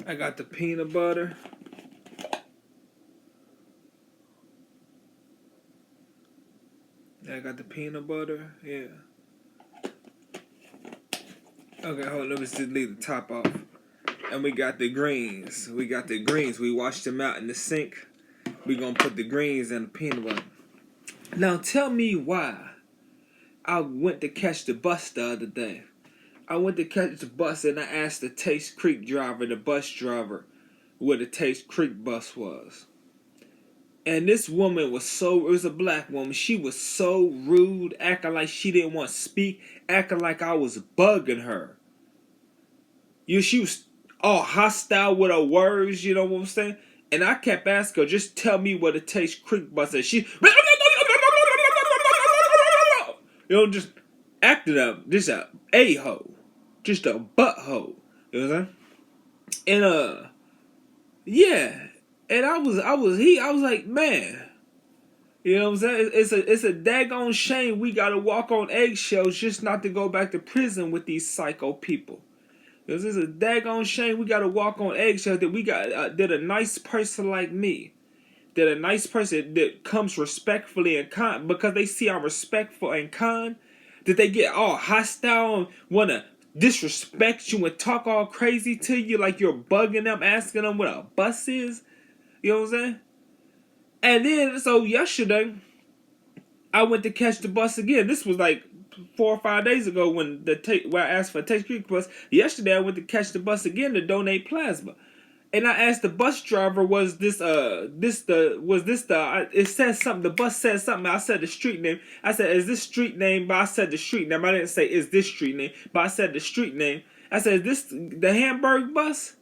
I got the peanut butter. I got the peanut butter. Yeah. Okay, hold on. Let me just leave the top off. And we got the greens. We got the greens. We washed them out in the sink. We gonna put the greens in the peanut butter. Now tell me why I went to catch the bus the other day. I went to catch the bus and I asked the Taste Creek driver, the bus driver, where the Taste Creek bus was. And this woman was it was a black woman. She was so rude, acting like she didn't want to speak, acting like I was bugging her. She was all hostile with her words, you know what I'm saying? And I kept asking her, just tell me where the Taste Creek bus is. She, just acted up, just a a-hole. Just a butthole. You know what I'm saying? And yeah. And I was like, man, you know what I'm saying? It's a daggone shame we gotta walk on eggshells just not to go back to prison with these psycho people. This is a daggone shame we gotta walk on eggshells that we got that a nice person like me, that a nice person that comes respectfully and kind because they see I'm respectful and kind, that they get all hostile and wanna disrespect you and talk all crazy to you like you're bugging them, asking them what a bus is. You know what I'm saying? And then, so yesterday, I went to catch the bus again. This was like 4 or 5 days ago when I asked for a Taste Creek bus. Yesterday, I went to catch the bus again to donate plasma. And I asked the bus driver, it says something, the bus said something, I said the street name. I said, is this street name? But I said the street name. I didn't say, is this street name? But I said the street name. I said, is this the Hamburg bus?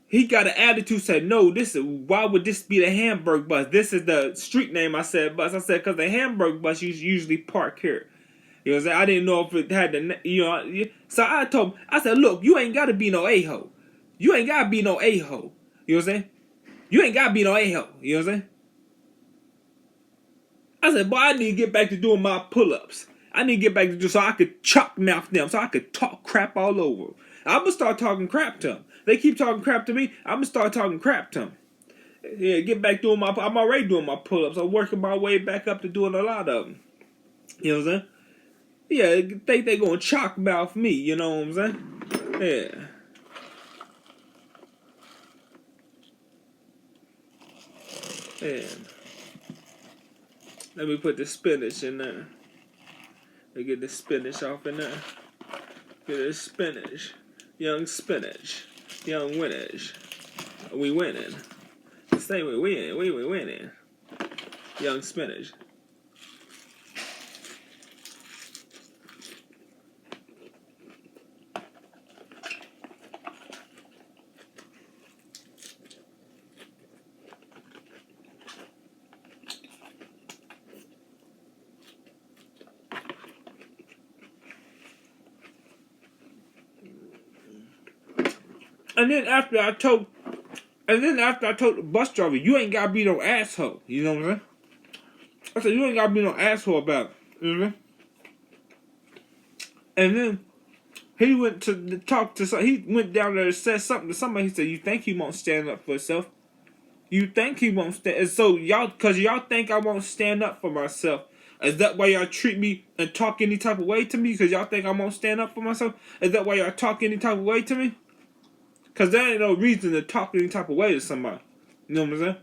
He got an attitude, said, no, why would this be the Hamburg bus? This is the street name, I said, bus. I said, because the Hamburg bus usually park here. You know what I'm saying? I didn't know if it had the, so I told him, I said, look, you ain't got to be no a-hole. You ain't got to be no a-hole. You know what I'm saying? You ain't got to be no a-hole. You know what I'm saying? I said, boy, I need to get back to doing my pull-ups. I need to get back to so I could chop mouth them, so I could talk crap all over. I'm going to start talking crap to them. They keep talking crap to me, I'm going to start talking crap to them. Yeah, get back doing I'm already doing my pull-ups. I'm working my way back up to doing a lot of them. You know what I'm saying? Yeah, they think they gonna chalk mouth me, you know what I'm saying? Yeah. And let me put the spinach in there. Let me get the spinach off in there. Get the spinach. Young spinach. Young winnage. We winning. Say we win. We winning. Young spinach. And then after I told the bus driver, you ain't gotta be no asshole. You know what I'm saying? I said, you ain't gotta be no asshole about it. You know what I'm saying? And then he went to talk to he went down there and said something to somebody. He said, you think he won't stand up for himself? You think he won't stand? And so cause y'all think I won't stand up for myself. Is that why y'all treat me and talk any type of way to me? Cause y'all think I won't stand up for myself? Is that why y'all talk any type of way to me? Cause there ain't no reason to talk any type of way to somebody. You know what I'm saying?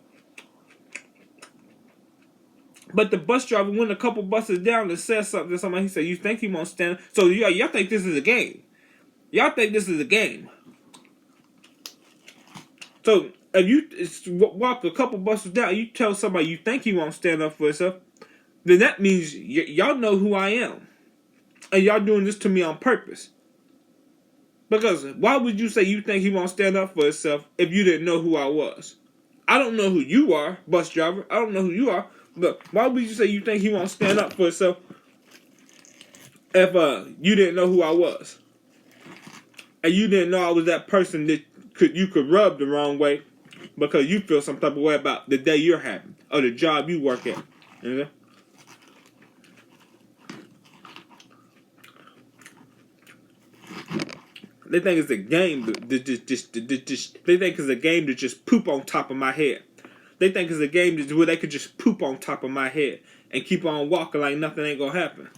But the bus driver went a couple buses down and said something to somebody. He said, you think he won't stand? So y'all think this is a game. Y'all think this is a game. So if you walk a couple buses down, you tell somebody you think he won't stand up for himself, then that means y'all know who I am. And y'all doing this to me on purpose. Because why would you say you think he won't stand up for himself if you didn't know who I was? I don't know who you are, bus driver. I don't know who you are. But why would you say you think he won't stand up for himself if you didn't know who I was? And you didn't know I was that person that you could rub the wrong way because you feel some type of way about the day you're having or the job you work at. You know? They think it's a game they think it's a game to just poop on top of my head. They think it's a game where they could just poop on top of my head and keep on walking like nothing ain't gonna happen.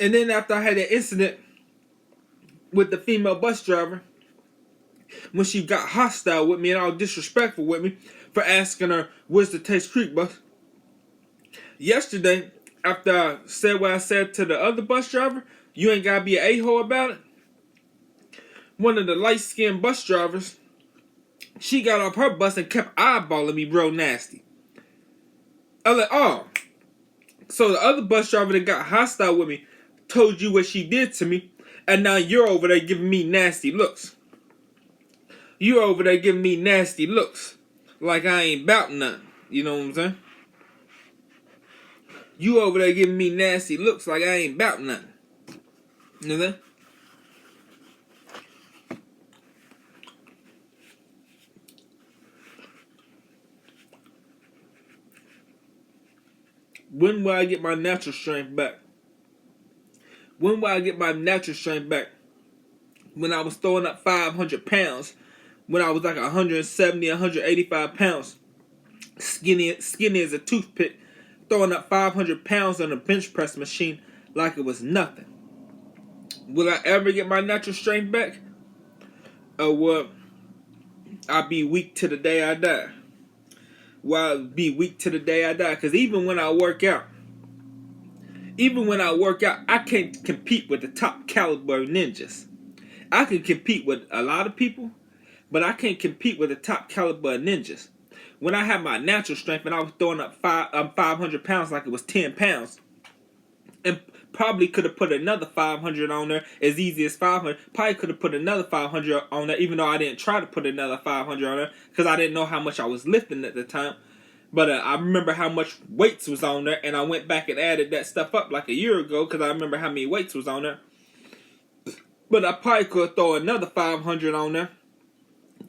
And then after I had that incident with the female bus driver, when she got hostile with me and all disrespectful with me for asking her where's the Taste Creek bus. Yesterday, after I said what I said to the other bus driver, you ain't gotta be an a-hole about it. One of the light-skinned bus drivers, she got off her bus and kept eyeballing me real nasty. I was like, oh. So the other bus driver that got hostile with me told you what she did to me, and now you're over there giving me nasty looks. You're over there giving me nasty looks like I ain't about nothing. You know what I'm saying? You over there giving me nasty looks like I ain't about nothing. You know what I'm saying? When will I get my natural strength back? When will I get my natural strength back? When I was throwing up 500 pounds, when I was like 170, 185 pounds, skinny as a toothpick, throwing up 500 pounds on a bench press machine like it was nothing. Will I ever get my natural strength back? Or will I be weak to the day I die? Will I be weak to the day I die? Because even when I work out, I can't compete with the top caliber ninjas. I can compete with a lot of people, but I can't compete with the top caliber ninjas. When I had my natural strength and I was throwing up 500 pounds like it was 10 pounds, and probably could have put another 500 on there as easy as 500. Probably could have put another 500 on there, even though I didn't try to put another 500 on there because I didn't know how much I was lifting at the time. But I remember how much weights was on there, and I went back and added that stuff up like a year ago because I remember how many weights was on there. But I probably could throw another 500 on there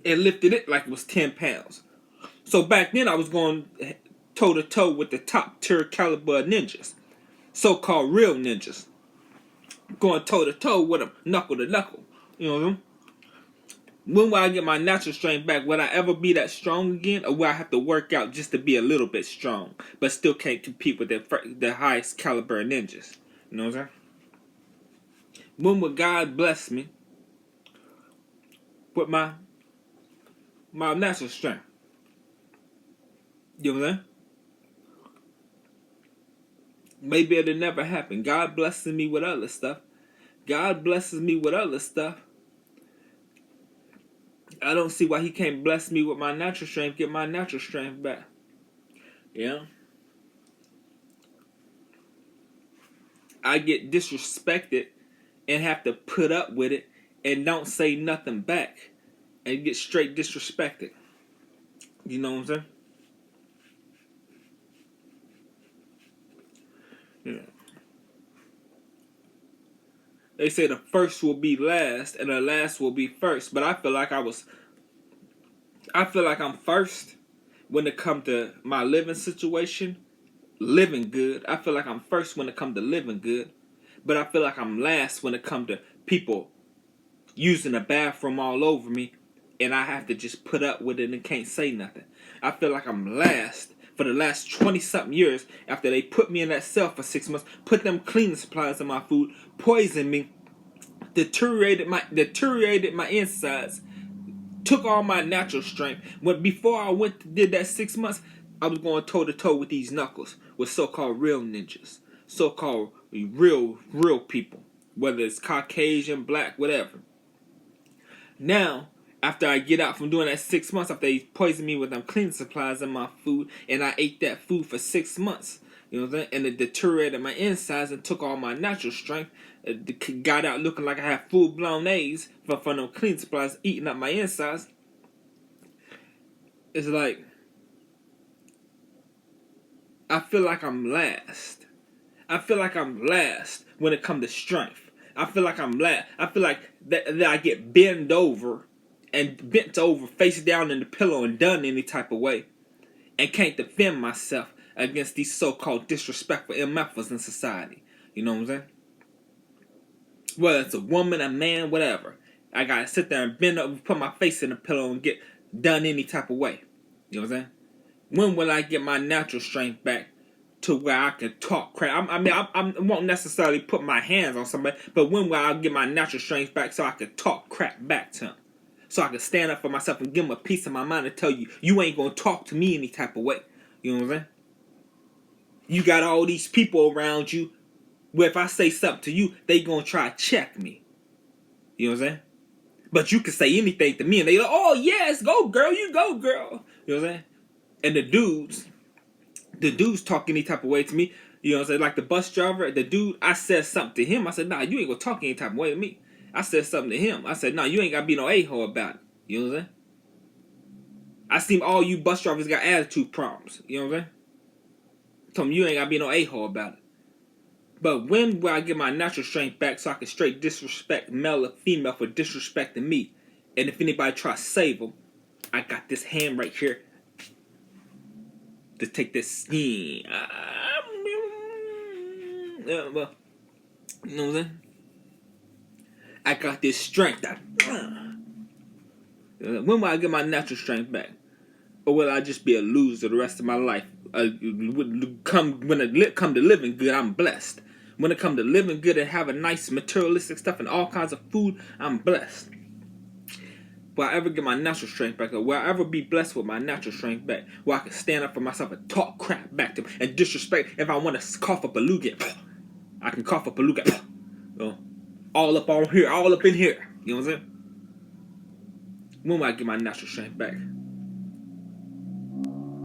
and lifted it like it was 10 pounds. So back then I was going toe-to-toe with the top tier caliber ninjas. So-called real ninjas. Going toe-to-toe with them, knuckle to knuckle. You know what I mean? When will I get my natural strength back? Will I ever be that strong again? Or will I have to work out just to be a little bit strong, but still can't compete with the highest caliber ninjas? You know what I'm saying? When will God bless me with my natural strength? You know what I'm saying? Maybe it'll never happen. God blesses me with other stuff. I don't see why he can't bless me with my natural strength, get my natural strength back. Yeah. I get disrespected and have to put up with it and don't say nothing back and get straight disrespected. You know what I'm saying? Yeah. They say the first will be last and the last will be first, but I feel like I'm first when it comes to my living situation, living good. I feel like I'm first when it comes to living good, but I feel like I'm last when it comes to people using the bathroom all over me and I have to just put up with it and can't say nothing. I feel like I'm last for the last 20-something years after they put me in that cell for 6 months, put them cleaning supplies in my food, poisoned me, deteriorated my insides, took all my natural strength. When before I did that 6 months, I was going toe to toe with these knuckles, with so-called real ninjas, so-called real people, whether it's Caucasian, black, whatever. Now, after I get out from doing that 6 months, after they poisoned me with them cleaning supplies in my food, and I ate that food for 6 months, you know what I'm saying? And it deteriorated my insides and took all my natural strength. It got out looking like I had full-blown AIDS from them cleaning supplies eating up my insides. It's like, I feel like I'm last. I feel like I'm last when it comes to strength. I feel like I'm last. I feel like that I get bent over face down in the pillow and done any type of way, and can't defend myself against these so-called disrespectful MFers in society. You know what I'm saying? Whether it's a woman, a man, whatever. I gotta sit there and bend over, put my face in the pillow and get done any type of way. You know what I'm saying? When will I get my natural strength back to where I can talk crap. I won't necessarily put my hands on somebody, but when will I get my natural strength back so I can talk crap back to him? So I can stand up for myself and give him a piece of my mind and tell you, you ain't gonna talk to me any type of way. You know what I'm saying? You got all these people around you where if I say something to you, they gonna try to check me. You know what I'm saying? But you can say anything to me and they like, oh yes, go girl, you go girl. You know what I'm saying? And the dudes talk any type of way to me. You know what I'm saying? Like the bus driver, the dude, I said something to him. I said, nah, you ain't gonna talk any type of way to me. I said something to him. I said, nah, you ain't gotta be no a-hole about it. You know what I'm saying? I seen all you bus drivers got attitude problems. You know what I'm saying? Told me you ain't gotta be no a-hole about it. But when will I get my natural strength back so I can straight disrespect male or female for disrespecting me? And if anybody try to save them, I got this hand right here to take this skin. Well, you know what I'm saying? I got this strength. When will I get my natural strength back? Or will I just be a loser the rest of my life? When it come to living good, I'm blessed. When it come to living good and having nice materialistic stuff and all kinds of food, I'm blessed. Will I ever get my natural strength back? Or will I ever be blessed with my natural strength back? Where I can stand up for myself and talk crap back to them and disrespect. If I want to cough up a loogie, I can cough up a loogie. All up on here, all up in here. You know what I'm saying? When will I get my natural strength back?